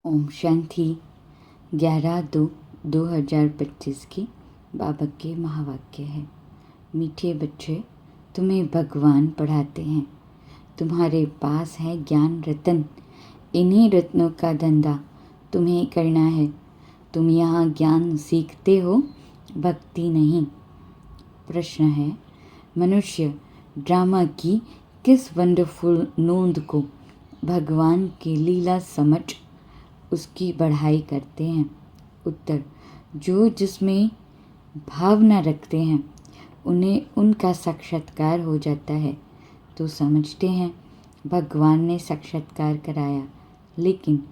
ओम शांति 11/2/2025 की बाबा के महावाक्य है। मीठे बच्चे, तुम्हें भगवान पढ़ाते हैं। तुम्हारे पास है ज्ञान रत्न। इन्हीं रत्नों का धंधा तुम्हें करना है। तुम यहाँ ज्ञान सीखते हो, भक्ति नहीं। प्रश्न है, मनुष्य ड्रामा की किस वंडरफुल नोंद को भगवान की लीला समझ उसकी बढ़ाई करते हैं? उत्तर, जो जिसमें भावना रखते हैं उन्हें उनका साक्षात्कार हो जाता है। तो समझते हैं भगवान ने साक्षात्कार कराया, लेकिन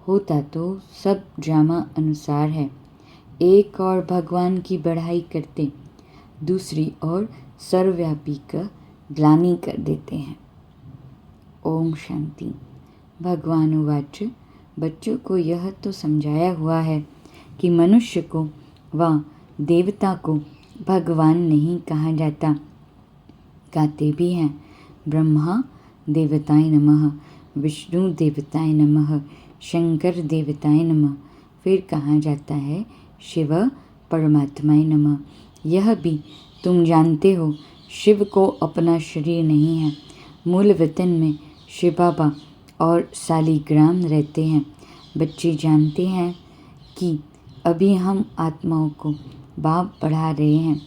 होता तो सब ड्रामा अनुसार है। एक और भगवान की बढ़ाई करते, दूसरी ओर सर्वव्यापी का ग्लानि कर देते हैं। ओम शांति। भगवान उवाच, बच्चों को यह तो समझाया हुआ है कि मनुष्य को व देवता को भगवान नहीं कहा जाता। गाते भी हैं, ब्रह्मा देवताय नमः, विष्णु देवताय नमः, शंकर देवताय नमः। फिर कहा जाता है शिव परमात्माय नमः। यह भी तुम जानते हो, शिव को अपना शरीर नहीं है। मूल वतन में शिव बाबा और शालिग्राम रहते हैं। बच्चे जानते हैं कि अभी हम आत्माओं को बाप पढ़ा रहे हैं,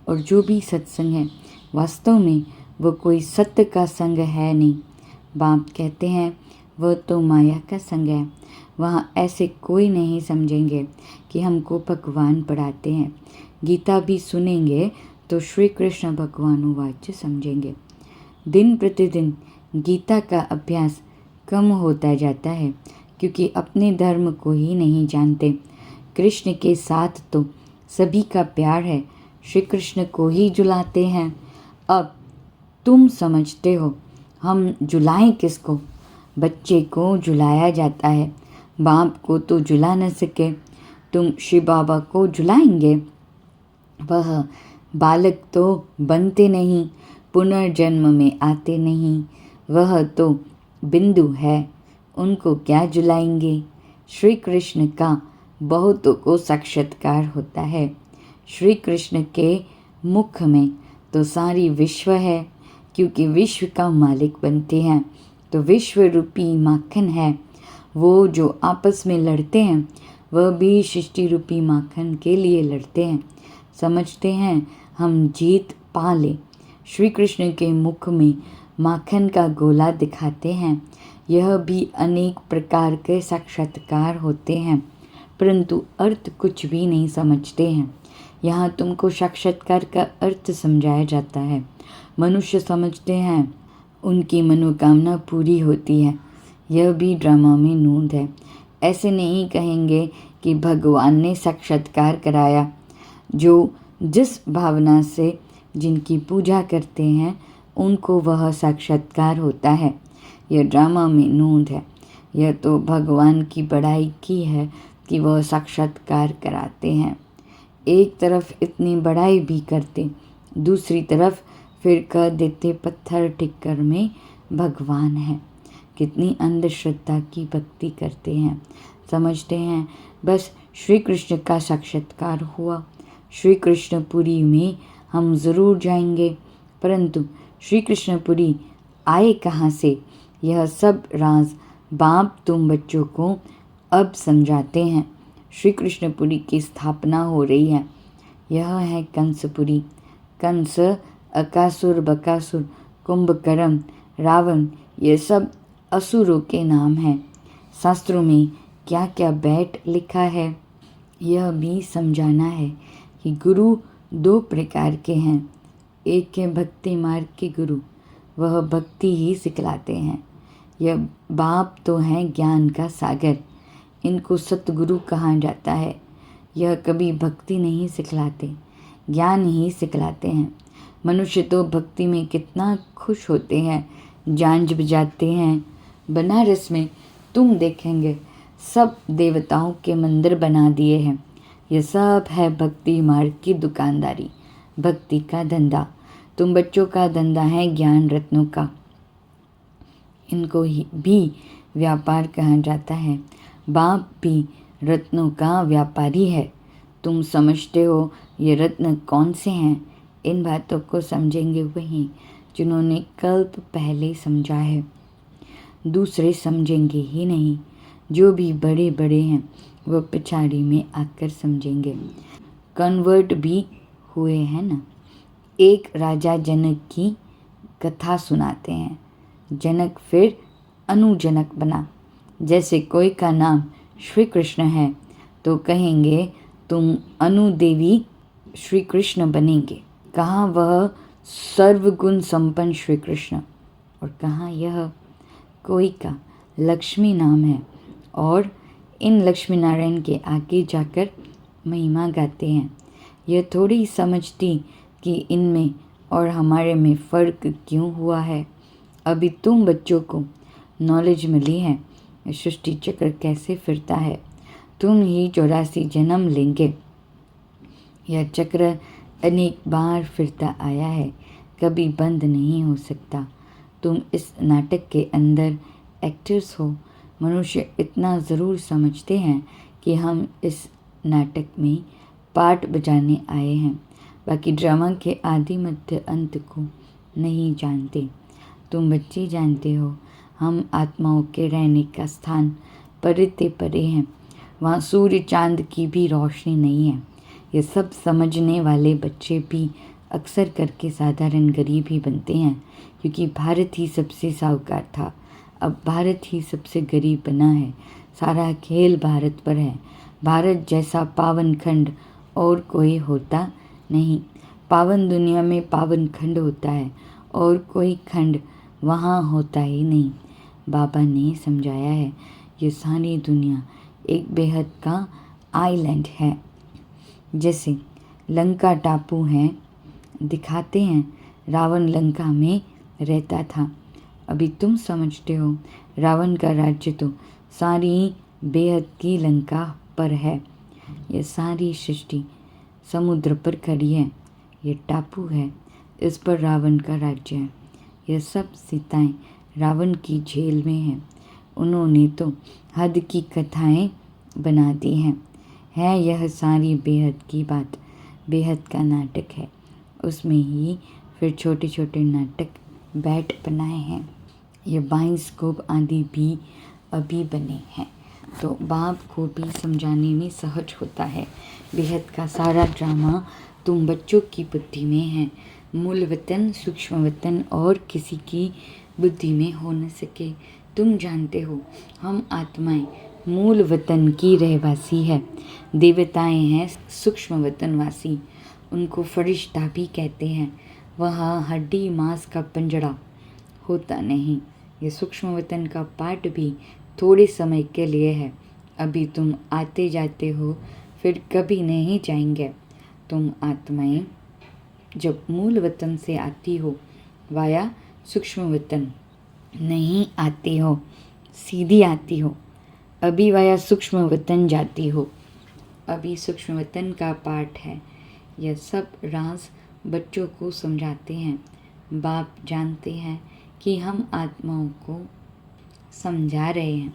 और जो भी सत्संग है वास्तव में वह कोई सत्य का संग है नहीं। बाप कहते हैं वह तो माया का संग है। वहाँ ऐसे कोई नहीं समझेंगे कि हमको भगवान पढ़ाते हैं। गीता भी सुनेंगे तो श्री कृष्ण भगवान उवाच समझेंगे। दिन प्रतिदिन गीता का अभ्यास कम होता जाता है, क्योंकि अपने धर्म को ही नहीं जानते। कृष्ण के साथ तो सभी का प्यार है, श्री कृष्ण को ही जुलाते हैं। अब तुम समझते हो हम जुलाएं किसको? बच्चे को जुलाया जाता है, बाप को तो जुला न सके। तुम शिव बाबा को जुलाएंगे? वह बालक तो बनते नहीं, पुनर्जन्म में आते नहीं। वह तो बिंदु है, उनको क्या जुलाएंगे? श्री कृष्ण का बहुतों को साक्षात्कार होता है। श्री कृष्ण के मुख में तो सारी विश्व है, क्योंकि विश्व का मालिक बनते हैं। तो विश्व रूपी माखन है। वो जो आपस में लड़ते हैं वह भी सृष्टि रूपी माखन के लिए लड़ते हैं। समझते हैं हम जीत पा ले। श्री कृष्ण के मुख में माखन का गोला दिखाते हैं। यह भी अनेक प्रकार के साक्षात्कार होते हैं, परंतु अर्थ कुछ भी नहीं समझते हैं। यहाँ तुमको साक्षात्कार का अर्थ समझाया जाता है। मनुष्य समझते हैं उनकी मनोकामना पूरी होती है। यह भी ड्रामा में नोंद है। ऐसे नहीं कहेंगे कि भगवान ने साक्षात्कार कराया। जो जिस भावना से जिनकी पूजा करते हैं उनको वह साक्षात्कार होता है। यह ड्रामा में नोंद है। यह तो भगवान की बड़ाई की है कि वह साक्षात्कार कराते हैं। एक तरफ इतनी बड़ाई भी करते, दूसरी तरफ फिर कह देते पत्थर टिक्कर में भगवान है। कितनी अंधश्रद्धा की भक्ति करते हैं। समझते हैं बस श्री कृष्ण का साक्षात्कार हुआ, श्री कृष्णपुरी में हम ज़रूर जाएंगे। परंतु श्री कृष्णपुरी आए कहाँ से? यह सब राज बाप तुम बच्चों को अब समझाते हैं। श्री कृष्णपुरी की स्थापना हो रही है। यह है कंसपुरी। कंस, अकासुर, बकासुर, कुंभकर्ण, रावण, ये सब असुरों के नाम हैं। शास्त्रों में क्या क्या बैठ लिखा है यह भी समझाना है कि गुरु दो प्रकार के हैं। एक है भक्ति मार्ग के गुरु, वह भक्ति ही सिखलाते हैं। यह बाप तो हैं ज्ञान का सागर, इनको सतगुरु कहा जाता है। यह कभी भक्ति नहीं सिखलाते, ज्ञान ही सिखलाते हैं। मनुष्य तो भक्ति में कितना खुश होते हैं, झांझ बजाते हैं। बनारस में तुम देखेंगे सब देवताओं के मंदिर बना दिए हैं। यह सब है भक्ति मार्ग की दुकानदारी, भक्ति का धंधा। तुम बच्चों का धंधा है ज्ञान रत्नों का। इनको भी व्यापार कहा जाता है। बाप भी रत्नों का व्यापारी है। तुम समझते हो ये रत्न कौन से हैं? इन बातों को समझेंगे वही जिन्होंने कल्प पहले समझा है, दूसरे समझेंगे ही नहीं। जो भी बड़े बड़े हैं वो पिछाड़ी में आकर समझेंगे। कन्वर्ट भी हुए हैं ना। एक राजा जनक की कथा सुनाते हैं। जनक फिर अनुजनक बना। जैसे कोई का नाम श्री कृष्ण है तो कहेंगे तुम अनुदेवी श्री कृष्ण बनेंगे। कहाँ वह सर्वगुण संपन्न श्री कृष्ण, और कहाँ यह कोई का लक्ष्मी नाम है, और इन लक्ष्मी नारायण के आगे जाकर महिमा गाते हैं। यह थोड़ी समझती कि इनमें और हमारे में फ़र्क क्यों हुआ है। अभी तुम बच्चों को नॉलेज मिली है सृष्टि चक्र कैसे फिरता है। तुम ही 84 जन्म लेंगे। यह चक्र अनेक बार फिरता आया है, कभी बंद नहीं हो सकता। तुम इस नाटक के अंदर एक्टर्स हो। मनुष्य इतना ज़रूर समझते हैं कि हम इस नाटक में पार्ट बजाने आए हैं, बाकी ड्रामा के आदि मध्य अंत को नहीं जानते। तुम बच्चे जानते हो हम आत्माओं के रहने का स्थान परिते परे हैं। वहाँ सूर्य चांद की भी रोशनी नहीं है। ये सब समझने वाले बच्चे भी अक्सर करके साधारण गरीब ही बनते हैं, क्योंकि भारत ही सबसे साहूकार था, अब भारत ही सबसे गरीब बना है। सारा खेल भारत पर है। भारत जैसा पावन खंड और कोई होता नहीं। पावन दुनिया में पावन खंड होता है और कोई खंड वहाँ होता ही नहीं। बाबा ने समझाया है ये सारी दुनिया एक बेहद का आइलैंड है। जैसे लंका टापू है, दिखाते हैं रावण लंका में रहता था। अभी तुम समझते हो रावण का राज्य तो सारी बेहद की लंका पर है। यह सारी सृष्टि समुद्र पर खड़ी है। ये टापू है, इस पर रावण का राज्य है। यह सब सीताएं रावण की जेल में हैं। उन्होंने तो हद की कथाएं बना दी हैं। यह सारी बेहद की बात बेहद का नाटक है। उसमें ही फिर छोटे छोटे नाटक बैट बनाए हैं। ये बाइस्कोप आदि भी अभी बने हैं, तो बाप को भी समझाने में सहज होता है। बेहद का सारा ड्रामा तुम बच्चों की बुद्धि में है। मूल वतन, सूक्ष्म वतन और किसी की बुद्धि में हो न सके। तुम जानते हो हम आत्माएं मूल वतन की रहवासी है। देवताएं हैं सूक्ष्म वतनवासी। उनको फरिश्ता भी कहते हैं। वहाँ हड्डी मांस का पंजरा होता नहीं। ये सूक्ष्म वतन का पार्ट भी थोड़े समय के लिए है। अभी तुम आते जाते हो, फिर कभी नहीं जाएंगे। तुम आत्माएं जब मूल वतन से आती हो वाया सूक्ष्म वतन नहीं आती हो, सीधी आती हो। अभी वाया सूक्ष्म वतन जाती हो। अभी सूक्ष्म वतन का पार्ट है। यह सब राज बच्चों को समझाते हैं। बाप जानते हैं कि हम आत्माओं को समझा रहे हैं।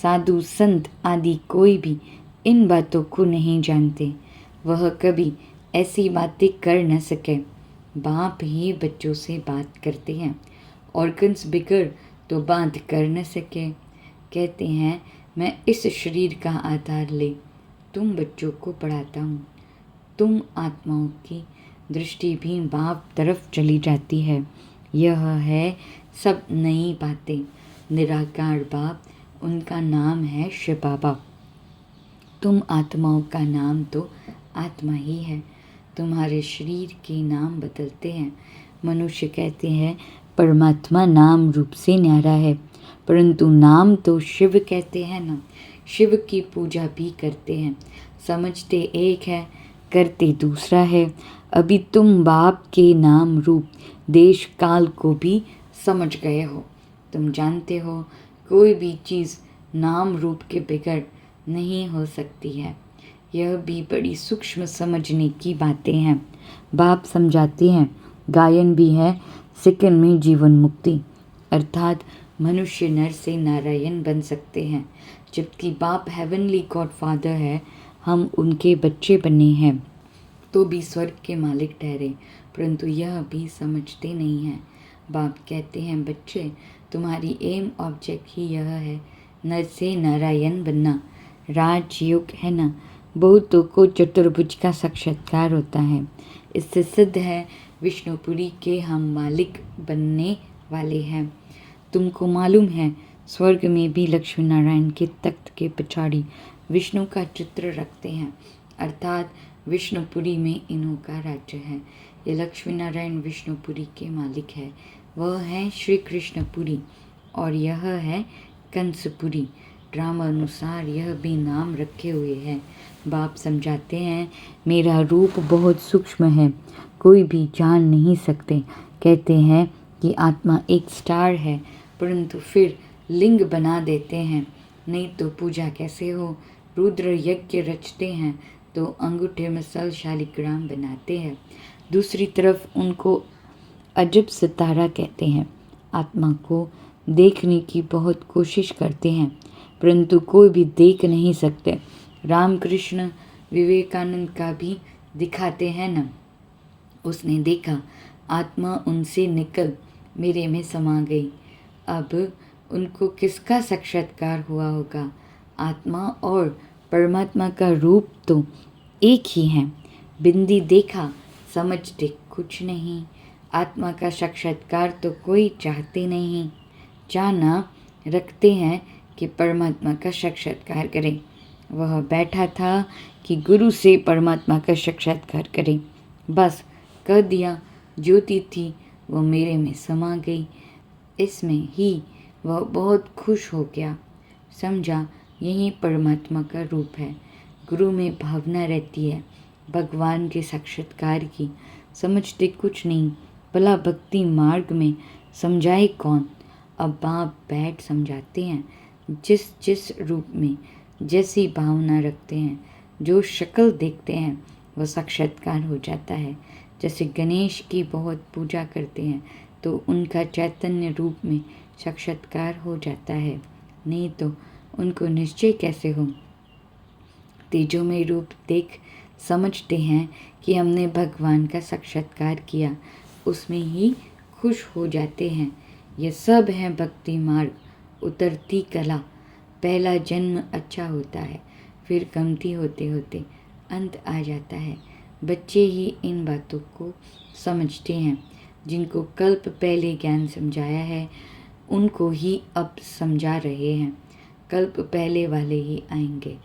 साधु संत आदि कोई भी इन बातों को नहीं जानते। वह कभी ऐसी बातें कर न सके। बाप ही बच्चों से बात करते हैं। ऑर्गन्स बिगड़ तो बात कर न सके। कहते हैं मैं इस शरीर का आधार ले तुम बच्चों को पढ़ाता हूँ। तुम आत्माओं की दृष्टि भी बाप तरफ चली जाती है। यह है सब नई बातें। निराकार बाप, उनका नाम है शिव बाबा। तुम आत्माओं का नाम तो आत्मा ही है। तुम्हारे शरीर के नाम बदलते हैं। मनुष्य कहते हैं परमात्मा नाम रूप से न्यारा है, परंतु नाम तो शिव कहते हैं ना। शिव की पूजा भी करते हैं। समझते एक है, करते दूसरा है। अभी तुम बाप के नाम रूप देश काल को भी समझ गए हो। तुम जानते हो कोई भी चीज़ नाम रूप के बिगड़ नहीं हो सकती है। यह भी बड़ी सूक्ष्म समझने की बातें हैं। बाप समझाते हैं गायन भी है सेकंड में जीवन मुक्ति, अर्थात मनुष्य नर से नारायण बन सकते हैं, जबकि बाप हेवनली गॉड फादर है, हम उनके बच्चे बने हैं तो भी स्वर्ग के मालिक ठहरे, परंतु यह भी समझते नहीं हैं। बाप कहते हैं, बच्चे तुम्हारी एम ऑब्जेक्ट ही यह है, नर से नारायण बनना। राजयोग है ना, बहुतों को चतुर्भुज का साक्षात्कार होता है। इससे सिद्ध है विष्णुपुरी के हम मालिक बनने वाले हैं। तुमको मालूम है स्वर्ग में भी लक्ष्मी नारायण के तख्त के पछाड़ी विष्णु का चित्र रखते हैं, अर्थात विष्णुपुरी में इन्हों का राज्य है। ये लक्ष्मी नारायण विष्णुपुरी के मालिक है, वह है श्री कृष्णपुरी और यह है कंसपुरी। ड्रामा अनुसार यह भी नाम रखे हुए हैं। बाप समझाते हैं, मेरा रूप बहुत सूक्ष्म है, कोई भी जान नहीं सकते। कहते हैं कि आत्मा एक स्टार है, परंतु फिर लिंग बना देते हैं, नहीं तो पूजा कैसे हो। रुद्र यज्ञ रचते हैं तो अंगूठे में शालिग्राम बनाते हैं। दूसरी तरफ उनको अजब सितारा कहते हैं। आत्मा को देखने की बहुत कोशिश करते हैं, परंतु कोई भी देख नहीं सकते। रामकृष्ण विवेकानंद का भी दिखाते हैं न, उसने देखा आत्मा उनसे निकल मेरे में समा गई। अब उनको किसका साक्षात्कार हुआ होगा? आत्मा और परमात्मा का रूप तो एक ही है। बिंदी देखा, समझते कुछ नहीं। आत्मा का साक्षात्कार तो कोई चाहते नहीं, चाहना रखते हैं कि परमात्मा का साक्षात्कार करें। वह बैठा था कि गुरु से परमात्मा का साक्षात्कार करें, बस कर दिया। ज्योति थी, वह मेरे में समा गई। इसमें ही वह बहुत खुश हो गया, समझा यही परमात्मा का रूप है। गुरु में भावना रहती है भगवान के साक्षात्कार की, समझते कुछ नहीं। भला भक्ति मार्ग में समझाए कौन? अब बाप बैठ समझाते हैं, जिस जिस रूप में जैसी भावना रखते हैं, जो शक्ल देखते हैं वह साक्षात्कार हो जाता है। जैसे गणेश की बहुत पूजा करते हैं तो उनका चैतन्य रूप में साक्षात्कार हो जाता है, नहीं तो उनको निश्चय कैसे हो। तेजोमय रूप देख समझते हैं कि हमने भगवान का साक्षात्कार किया, उसमें ही खुश हो जाते हैं। यह सब है भक्ति मार्ग, उतरती कला। पहला जन्म अच्छा होता है, फिर कमती होते होते अंत आ जाता है। बच्चे ही इन बातों को समझते हैं। जिनको कल्प पहले ज्ञान समझाया है उनको ही अब समझा रहे हैं। कल्प पहले वाले ही आएंगे,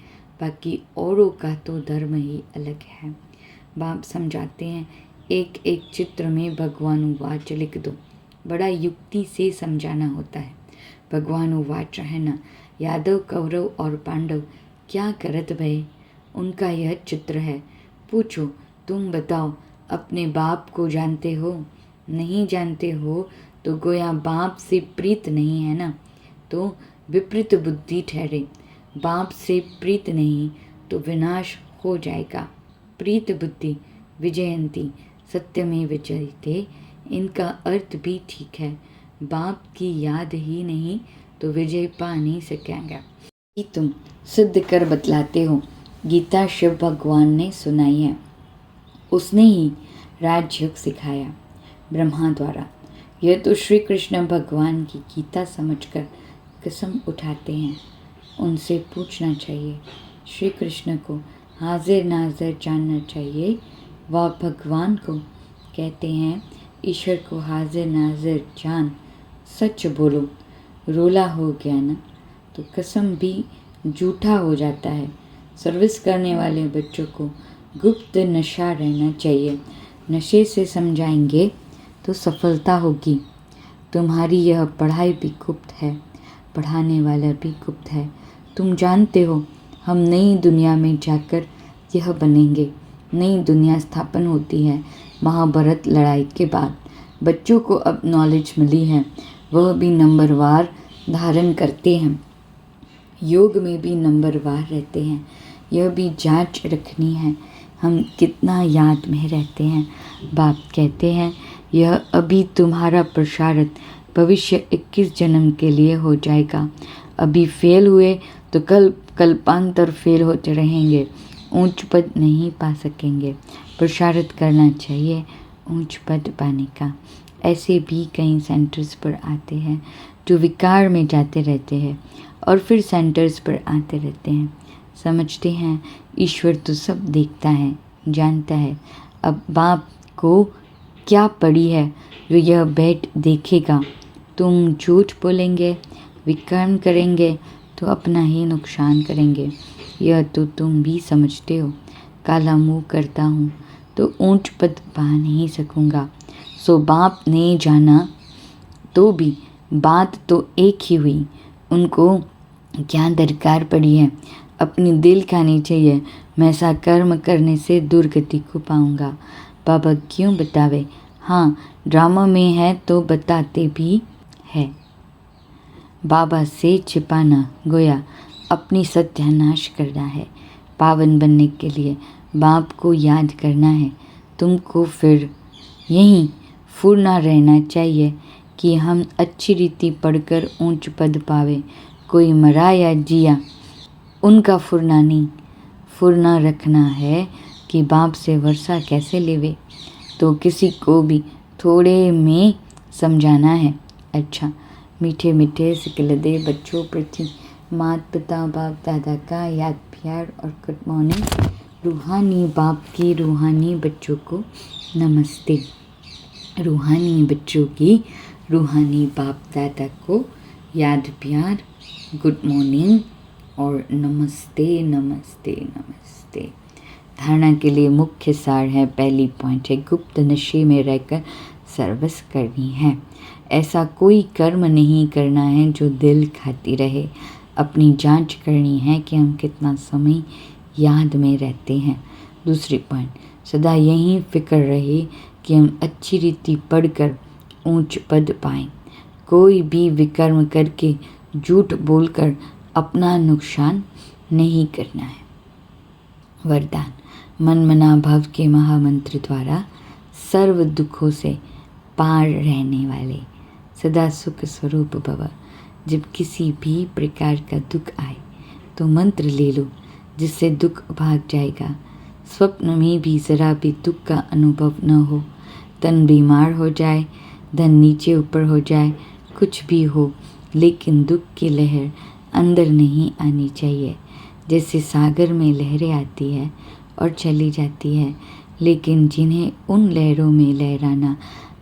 बाकी औरों का तो धर्म ही अलग है। बाप समझाते हैं, एक एक चित्र में भगवानुवाच लिख दो। बड़ा युक्ति से समझाना होता है। भगवानुवाच है ना, यादव कौरव और पांडव क्या करत भय, उनका यह चित्र है। पूछो, तुम बताओ, अपने बाप को जानते हो? नहीं जानते हो तो गोया बाप से प्रीत नहीं है ना, तो विपरीत बुद्धि ठहरे। बाप से प्रीत नहीं तो विनाश हो जाएगा। प्रीत बुद्धि विजयंती सत्य में विजयते, इनका अर्थ भी ठीक है। बाप की याद ही नहीं तो विजय पा नहीं सकेंगे। कि तुम सिद्ध कर बतलाते हो। गीता शिव भगवान ने सुनाई है, उसने ही राजयोग सिखाया ब्रह्मा द्वारा। यह तो श्री कृष्ण भगवान की गीता समझकर कसम उठाते हैं। उनसे पूछना चाहिए, श्री कृष्ण को हाजिर नाजिर जानना चाहिए। वह भगवान को कहते हैं, ईश्वर को हाजिर नाजिर जान, सच बोलो। रोला हो गया ना तो कसम भी झूठा हो जाता है। सर्विस करने वाले बच्चों को गुप्त नशा रहना चाहिए। नशे से समझाएंगे तो सफलता होगी। तुम्हारी यह पढ़ाई भी गुप्त है, पढ़ाने वाला भी गुप्त है। तुम जानते हो हम नई दुनिया में जाकर यह बनेंगे। नई दुनिया स्थापन होती है महाभारत लड़ाई के बाद। बच्चों को अब नॉलेज मिली है, वह भी नंबरवार धारण करते हैं। योग में भी नंबरवार रहते हैं। यह भी जांच रखनी है हम कितना याद में रहते हैं। बाप कहते हैं, यह अभी तुम्हारा प्रसारत भविष्य 21 जन्म के लिए हो जाएगा। अभी फेल हुए तो कल कल्पांतर फेल होते रहेंगे, ऊंच पद नहीं पा सकेंगे। पुरुषार्थ करना चाहिए ऊंच पद पाने का। ऐसे भी कई सेंटर्स पर आते हैं जो विकार में जाते रहते हैं और फिर सेंटर्स पर आते रहते हैं। समझते हैं ईश्वर तो सब देखता है, जानता है। अब बाप को क्या पड़ी है जो यह बैठ देखेगा। तुम झूठ बोलेंगे, विकर्म करेंगे तो अपना ही नुकसान करेंगे। यह तो तुम भी समझते हो। काला मुँह करता हूँ तो ऊंच पद पा नहीं सकूँगा। सो बाप ने जाना तो भी बात तो एक ही हुई। उनको क्या दरकार पड़ी है, अपनी दिल खानी चाहिए। मैं ऐसा कर्म करने से दुर्गति को पाऊंगा। बाबा क्यों बतावे? हाँ, ड्रामा में है तो बताते भी है। बाबा से छिपाना गोया अपनी सत्यानाश करना है। पावन बनने के लिए बाप को याद करना है। तुमको फिर यहीं फुरना रहना चाहिए कि हम अच्छी रीति पढ़कर ऊंच पद पावे। कोई मरा या जिया उनका फुरना नहीं, फुरना रखना है कि बाप से वर्षा कैसे लेवे। तो किसी को भी थोड़े में समझाना है। अच्छा, मीठे मीठे सिकलदे बच्चों प्रति मात पिता बाप दादा का याद प्यार और गुड मॉर्निंग। रूहानी बाप की रूहानी बच्चों को नमस्ते। रूहानी बच्चों की रूहानी बाप दादा को याद प्यार, गुड मॉर्निंग और नमस्ते नमस्ते नमस्ते। धारणा के लिए मुख्य सार है, पहली पॉइंट है गुप्त नशे में रहकर सर्विस करनी है। ऐसा कोई कर्म नहीं करना है जो दिल खाती रहे। अपनी जांच करनी है कि हम कितना समय याद में रहते हैं। दूसरी पॉइंट, सदा यही फिक्र रहे कि हम अच्छी रीति पढ़कर ऊंच पद पाएं। कोई भी विकर्म करके झूठ बोलकर अपना नुकसान नहीं करना है। वरदान, मन मना भव के महामंत्र द्वारा सर्व दुखों से पार रहने वाले सदा सुख स्वरूप भव। जब किसी भी प्रकार का दुख आए तो मंत्र ले लो, जिससे दुख भाग जाएगा। स्वप्न में भी जरा भी दुख का अनुभव न हो। तन बीमार हो जाए, धन नीचे ऊपर हो जाए, कुछ भी हो, लेकिन दुख की लहर अंदर नहीं आनी चाहिए। जैसे सागर में लहरें आती है और चली जाती है, लेकिन जिन्हें उन लहरों में लहराना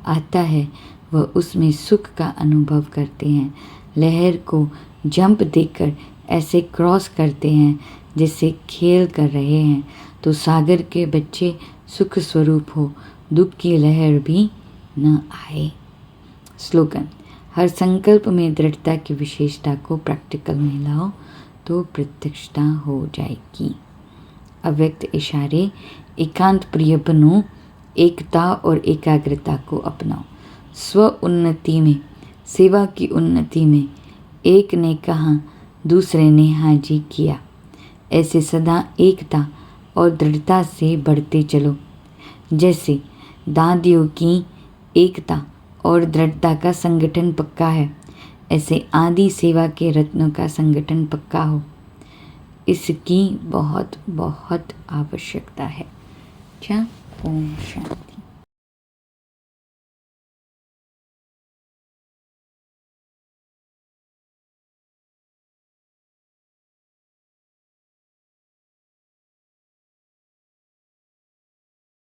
आता है वह उसमें सुख का अनुभव करते हैं। लहर को जंप देकर ऐसे क्रॉस करते हैं जैसे खेल कर रहे हैं। तो सागर के बच्चे सुख स्वरूप हो, दुख की लहर भी न आए। स्लोगन, हर संकल्प में दृढ़ता की विशेषता को प्रैक्टिकल में लाओ तो प्रत्यक्षता हो जाएगी। अव्यक्त इशारे, एकांत प्रिय बनो, एकता और एकाग्रता को अपनाओ। स्व उन्नति में, सेवा की उन्नति में एक ने कहा दूसरे ने हाजी किया। ऐसे सदा एकता और दृढ़ता से बढ़ते चलो। जैसे दादियों की एकता और दृढ़ता का संगठन पक्का है, ऐसे आदि सेवा के रत्नों का संगठन पक्का हो। इसकी बहुत बहुत आवश्यकता है। अच्छा, ओम शांति।